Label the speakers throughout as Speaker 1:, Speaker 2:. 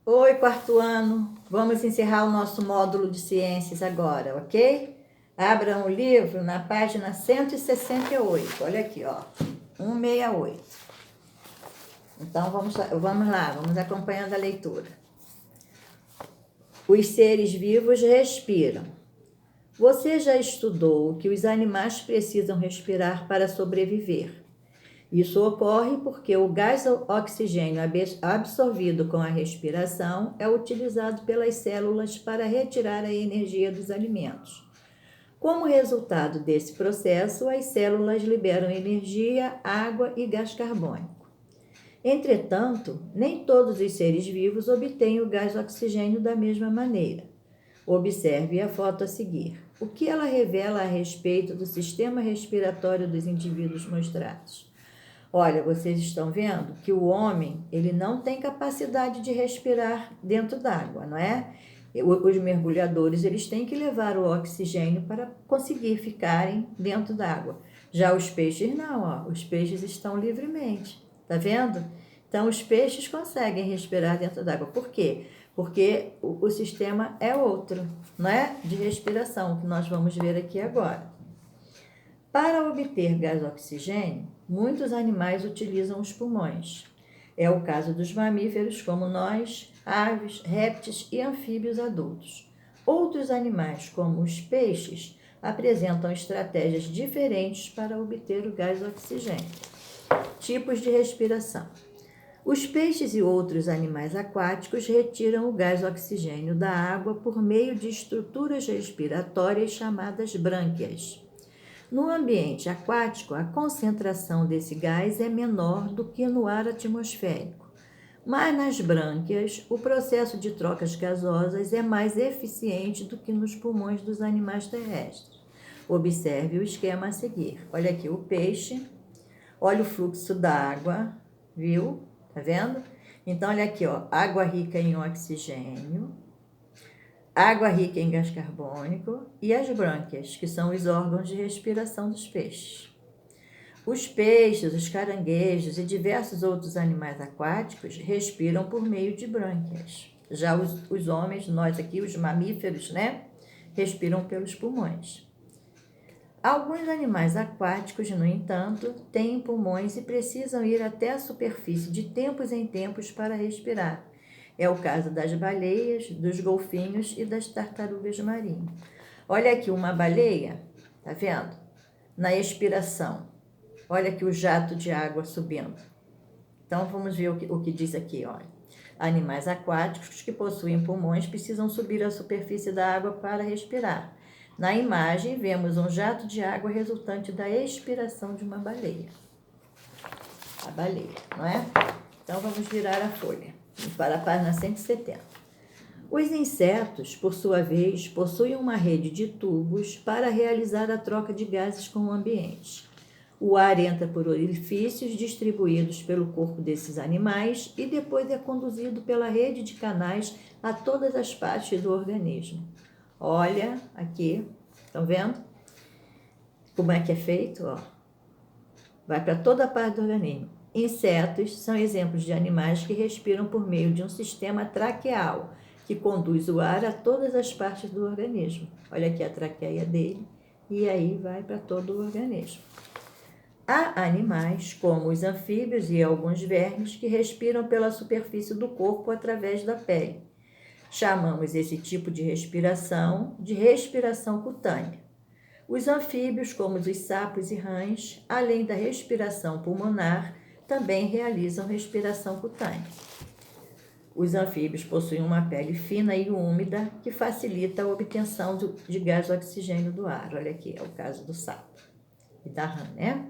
Speaker 1: Oi, quarto ano. Vamos encerrar o nosso módulo de ciências agora, ok? Abram o livro na página 168. Olha aqui, ó. 168. Então, vamos lá, vamos acompanhando a leitura. Os seres vivos respiram. Você já estudou que os animais precisam respirar para sobreviver. Isso ocorre porque o gás oxigênio absorvido com a respiração é utilizado pelas células para retirar a energia dos alimentos. Como resultado desse processo, as células liberam energia, água e gás carbônico. Entretanto, nem todos os seres vivos obtêm o gás oxigênio da mesma maneira. Observe a foto a seguir. O que ela revela a respeito do sistema respiratório dos indivíduos mostrados? Olha, vocês estão vendo que o homem, ele não tem capacidade de respirar dentro d'água, não é? Os mergulhadores, eles têm que levar o oxigênio para conseguir ficarem dentro d'água. Já os peixes não, ó, os peixes estão livremente, tá vendo? Então, os peixes conseguem respirar dentro d'água. Por quê? Porque o sistema é outro, não é? De respiração, que nós vamos ver aqui agora. Para obter gás oxigênio, muitos animais utilizam os pulmões. É o caso dos mamíferos, como nós, aves, répteis e anfíbios adultos. Outros animais, como os peixes, apresentam estratégias diferentes para obter o gás oxigênio. Tipos de respiração. Os peixes e outros animais aquáticos retiram o gás oxigênio da água por meio de estruturas respiratórias chamadas brânquias. No ambiente aquático, a concentração desse gás é menor do que no ar atmosférico, mas nas brânquias, o processo de trocas gasosas é mais eficiente do que nos pulmões dos animais terrestres. Observe o esquema a seguir. Olha aqui o peixe, olha o fluxo da água, viu? Tá vendo? Então, olha aqui, ó, água rica em oxigênio, água rica em gás carbônico e as brânquias, que são os órgãos de respiração dos peixes. Os peixes, os caranguejos e diversos outros animais aquáticos respiram por meio de brânquias. Já os homens, nós aqui, os mamíferos, né, respiram pelos pulmões. Alguns animais aquáticos, no entanto, têm pulmões e precisam ir até a superfície de tempos em tempos para respirar. É o caso das baleias, dos golfinhos e das tartarugas marinhas. Olha aqui uma baleia, tá vendo? Na expiração. Olha aqui o jato de água subindo. Então, vamos ver o que diz aqui, olha. Animais aquáticos que possuem pulmões precisam subir à superfície da água para respirar. Na imagem, vemos um jato de água resultante da expiração de uma baleia. A baleia, não é? Então, vamos virar a folha para a página 170. Os insetos, por sua vez, possuem uma rede de tubos para realizar a troca de gases com o ambiente. O ar entra por orifícios distribuídos pelo corpo desses animais e depois é conduzido pela rede de canais a todas as partes do organismo. Olha aqui, estão vendo? Como é que é feito? Ó. Vai para toda a parte do organismo. Insetos são exemplos de animais que respiram por meio de um sistema traqueal, que conduz o ar a todas as partes do organismo. Olha aqui a traqueia dele, e aí vai para todo o organismo. Há animais, como os anfíbios e alguns vermes, que respiram pela superfície do corpo através da pele. Chamamos esse tipo de respiração cutânea. Os anfíbios, como os sapos e rãs, além da respiração pulmonar, também realizam respiração cutânea. Os anfíbios possuem uma pele fina e úmida que facilita a obtenção de gás oxigênio do ar. Olha aqui, é o caso do sapo e da rã, né?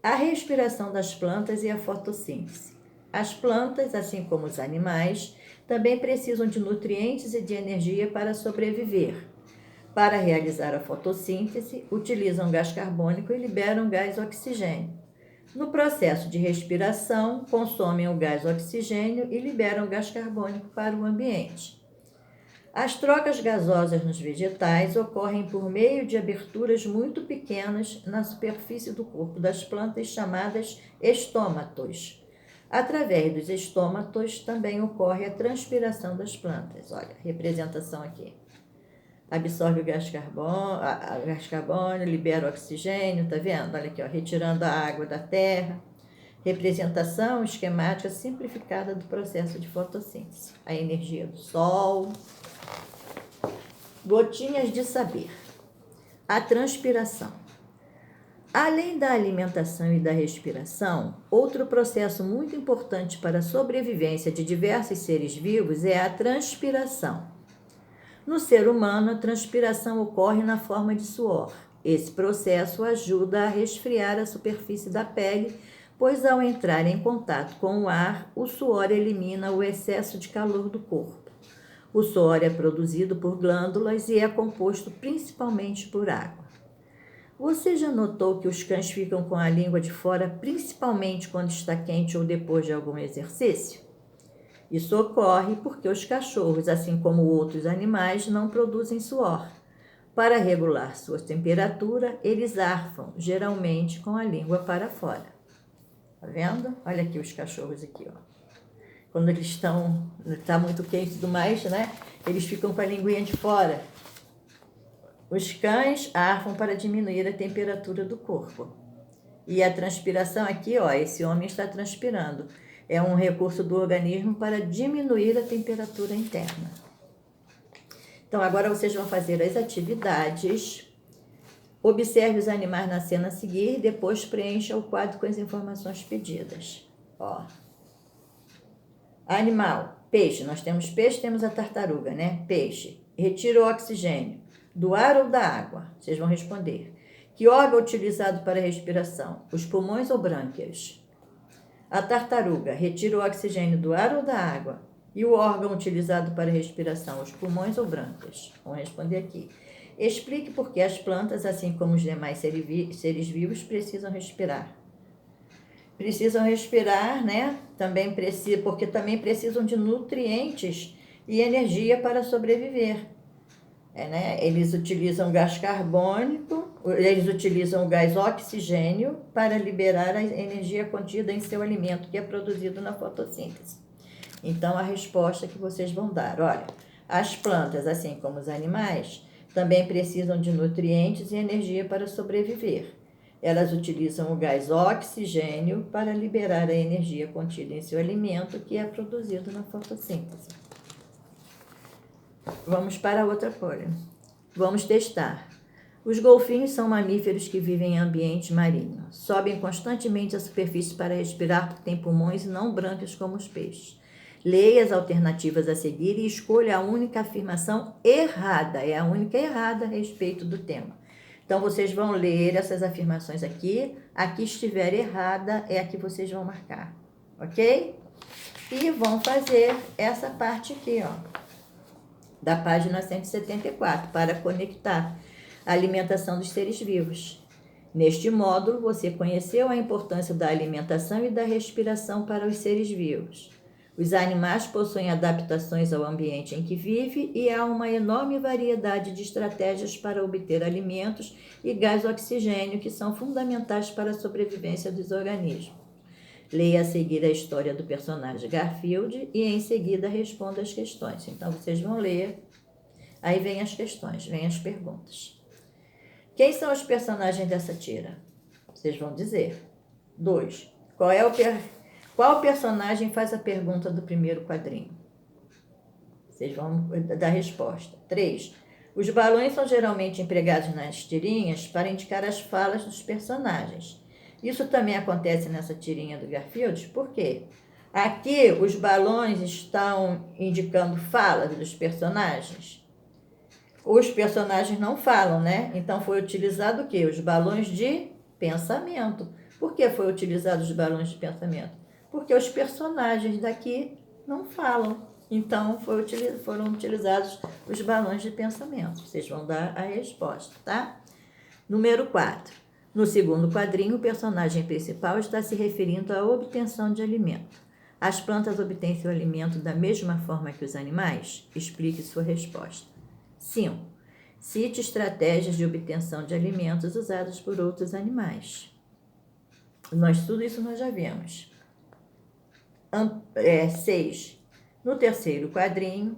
Speaker 1: A respiração das plantas e a fotossíntese. As plantas, assim como os animais, também precisam de nutrientes e de energia para sobreviver. Para realizar a fotossíntese, utilizam gás carbônico e liberam gás oxigênio. No processo de respiração, consomem o gás oxigênio e liberam gás carbônico para o ambiente. As trocas gasosas nos vegetais ocorrem por meio de aberturas muito pequenas na superfície do corpo das plantas chamadas estômatos. Através dos estômatos também ocorre a transpiração das plantas. Olha, representação aqui. Absorve o gás carbônio, libera o oxigênio, tá vendo? Olha aqui, ó, retirando a água da terra. Representação esquemática simplificada do processo de fotossíntese. A energia do sol. Gotinhas de saber. A transpiração. Além da alimentação e da respiração, outro processo muito importante para a sobrevivência de diversos seres vivos é a transpiração. No ser humano, a transpiração ocorre na forma de suor. Esse processo ajuda a resfriar a superfície da pele, pois ao entrar em contato com o ar, o suor elimina o excesso de calor do corpo. O suor é produzido por glândulas e é composto principalmente por água. Você já notou que os cães ficam com a língua de fora, principalmente quando está quente ou depois de algum exercício? Isso ocorre porque os cachorros, assim como outros animais, não produzem suor. Para regular sua temperatura, eles arfam, geralmente com a língua para fora. Tá vendo? Olha aqui os cachorros aqui, ó. Quando eles tá muito quente e tudo mais, né? Eles ficam com a linguinha de fora. Os cães arfam para diminuir a temperatura do corpo. E a transpiração aqui, ó, esse homem está transpirando. É um recurso do organismo para diminuir a temperatura interna. Então, agora vocês vão fazer as atividades. Observe os animais na cena a seguir e depois preencha o quadro com as informações pedidas. Ó. Animal, peixe. Nós temos peixe, temos a tartaruga, né? Peixe. Retira o oxigênio. Do ar ou da água? Vocês vão responder. Que órgão é utilizado para a respiração? Os pulmões ou brânquias? A tartaruga retira o oxigênio do ar ou da água? E o órgão utilizado para a respiração? Os pulmões ou brânquias? Vamos responder aqui. Explique por que as plantas, assim como os demais seres vivos, precisam respirar. Precisam respirar, né? Porque também precisam de nutrientes e energia para sobreviver. Né? Eles utilizam gás carbônico, eles utilizam o gás oxigênio para liberar a energia contida em seu alimento, que é produzido na fotossíntese. Então, a resposta que vocês vão dar, olha, as plantas, assim como os animais, também precisam de nutrientes e energia para sobreviver. Elas utilizam o gás oxigênio para liberar a energia contida em seu alimento, que é produzido na fotossíntese. Vamos para a outra folha. Vamos testar. Os golfinhos são mamíferos que vivem em ambiente marinho. Sobem constantemente à superfície para respirar porque têm pulmões e não brânquios como os peixes. Leia as alternativas a seguir e escolha a única afirmação errada. É a única errada a respeito do tema. Então, vocês vão ler essas afirmações aqui. A que estiver errada é a que vocês vão marcar. Ok? E vão fazer essa parte aqui, ó, da página 174, para conectar a alimentação dos seres vivos. Neste módulo, você conheceu a importância da alimentação e da respiração para os seres vivos. Os animais possuem adaptações ao ambiente em que vivem e há uma enorme variedade de estratégias para obter alimentos e gás oxigênio que são fundamentais para a sobrevivência dos organismos. Leia a seguir a história do personagem Garfield e em seguida responda as questões. Então, vocês vão ler, aí vem as questões, vem as perguntas. Quem são os personagens dessa tira? Vocês vão dizer. 2. Qual personagem faz a pergunta do primeiro quadrinho? Vocês vão dar resposta. 3. Os balões são geralmente empregados nas tirinhas para indicar as falas dos personagens. Isso também acontece nessa tirinha do Garfield, por quê? Aqui os balões estão indicando falas dos personagens. Os personagens não falam, né? Então foi utilizado o quê? Os balões de pensamento. Por que foi utilizado os balões de pensamento? Porque os personagens daqui não falam. Então foram utilizados os balões de pensamento. Vocês vão dar a resposta, tá? Número 4. No segundo quadrinho, o personagem principal está se referindo à obtenção de alimento. As plantas obtêm seu alimento da mesma forma que os animais? Explique sua resposta. 5. Cite estratégias de obtenção de alimentos usadas por outros animais. Tudo isso nós já vimos. 6. No terceiro quadrinho,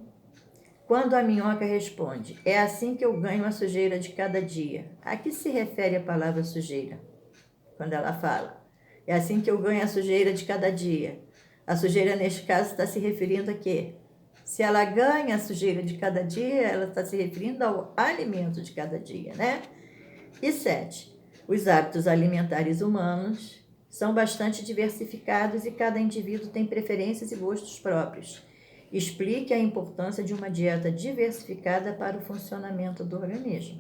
Speaker 1: quando a minhoca responde, é assim que eu ganho a sujeira de cada dia. A que se refere a palavra sujeira? Quando ela fala, é assim que eu ganho a sujeira de cada dia. A sujeira, neste caso, está se referindo a quê? Se ela ganha a sujeira de cada dia, ela está se referindo ao alimento de cada dia, né? E 7. Os hábitos alimentares humanos são bastante diversificados e cada indivíduo tem preferências e gostos próprios. Explique a importância de uma dieta diversificada para o funcionamento do organismo.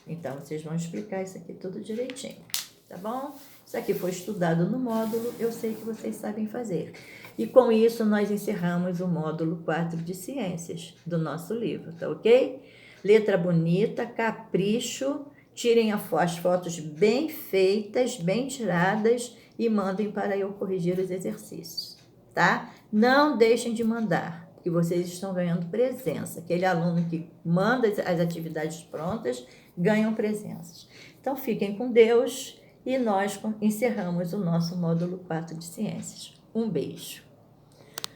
Speaker 1: Então, vocês vão explicar isso aqui tudo direitinho, tá bom? Isso aqui foi estudado no módulo, eu sei que vocês sabem fazer. E com isso, nós encerramos o módulo 4 de Ciências do nosso livro, tá ok? Letra bonita, capricho, tirem as fotos bem feitas, bem tiradas e mandem para eu corrigir os exercícios, tá? Não deixem de mandar, porque vocês estão ganhando presença. Aquele aluno que manda as atividades prontas ganham presenças. Então, fiquem com Deus e nós encerramos o nosso módulo 4 de Ciências. Um beijo.